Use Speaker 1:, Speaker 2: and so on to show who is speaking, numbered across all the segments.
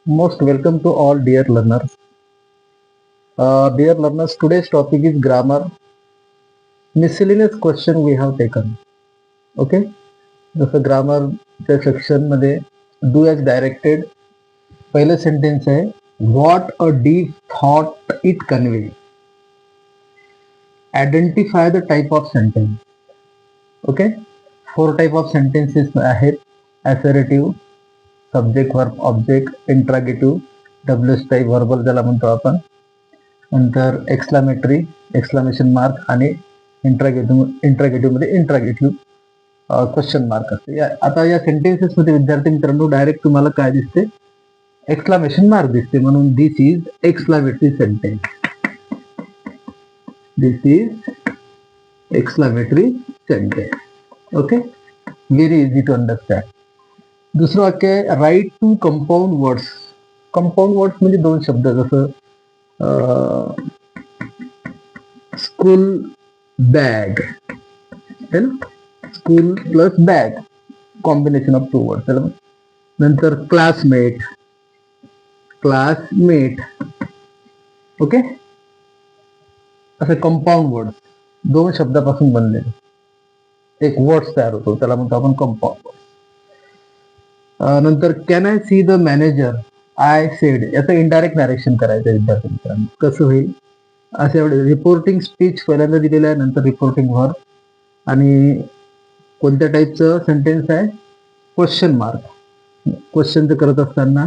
Speaker 1: Most welcome to all dear learners. Dear learners, today's topic is grammar. Miscellaneous question we have taken. Okay, जसं ग्रामरच्या section मध्ये do as directed. पहिलं sentence आहे what a deep thought it conveys. Identify the type of sentence. Okay, 4 type of sentences आहेत. Assertive, subject verb object, interrogative, WS type verbal ज्याला म्हणतो आपण, नंतर एक्सक्लामेटरी, एक्सक्लामेशन मार्क, आणि interrogative मध्ये interrogative question mark असते. आता या सेंटेन्सेस मध्ये विद्यार्थी मित्रांनो डायरेक्ट तुम्हाला काय दिसते? एक्सक्लामेशन मार्क दिसते, म्हणून this is exclamatory sentence. This is exclamatory sentence. Okay, very easy to understand. दुसरं वाक्य आहे write two compound words. Compound words म्हणजे 2 शब्द, जसं स्कूल बॅग है ना, school plus bag, combination of 2 word. त्याला नंतर क्लासमेट, क्लासमेट. ओके, असे कंपाऊंड वर्ड 2 शब्दापासून बनलेले एक वर्ड्स तयार होतो, त्याला म्हणतो आपण कंपाऊंड वर्ड. नंतर can I see the manager, I said. याचं इनडायरेक्ट नॅरेशन करायचं विद्यार्थी मित्रांनो. कसं होईल? असे एवढे रिपोर्टिंग स्पीच पहिल्यांदा दिलेलं आहे, नंतर रिपोर्टिंग वर्ब, आणि कोणत्या टाईपचं सेंटेन्स आहे? Question mark. क्वेश्चनचं करत असताना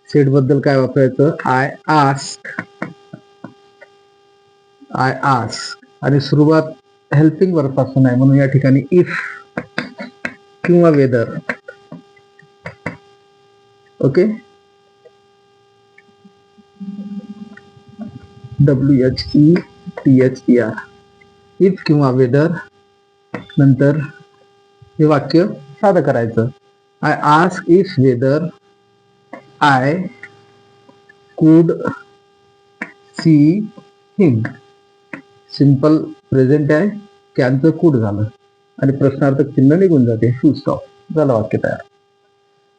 Speaker 1: सेड बद्दल काय वापरायचं? I ask, I ask. आणि सुरुवात हेल्पिंग वर्ब पासून आहे, म्हणून या ठिकाणी इफ किंवा वेदर. ओके, WHETHER, इफ किंवा वेदर. नंतर हे वाक्य साधं करायचं. I ask if whether I could see him. Simple present आहे, कॅनचं कुड झालं आणि प्रश्नार्थक चिन्ह निघून जाते, फुल स्टॉप झालं, वाक्य तयार.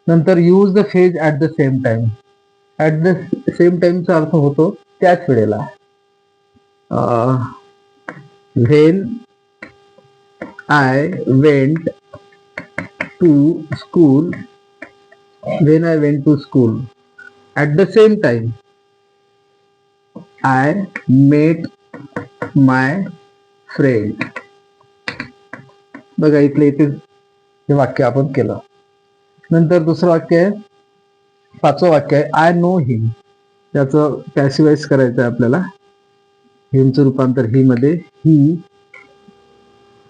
Speaker 1: नंतर use the phrase at the same time. At the same टाइमचा अर्थ होतो त्याच वेळेला. When I went to school, when I went to school, at the same time I met my friend. बघा, इथले इथे हे वाक्य आपण केलं. नंतर दुसरं वाक्य आहे, 5वं वाक्य आहे आय नो हिम. त्याचं पॅसिवाइज करायचं आहे आपल्याला. हिमचं रूपांतर ही मध्ये, ही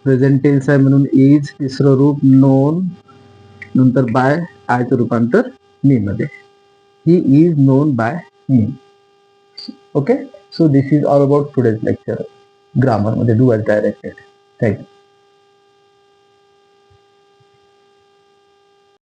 Speaker 1: प्रेझेंट टेन्स आहे म्हणून इज. तिसरं रूप नोन, नंतर बाय, आयचं रूपांतर मी मध्ये. He is known by me. Okay, so this is all about today's lecture grammar मध्ये डू एज डायरेक्टेड. थँक्यू.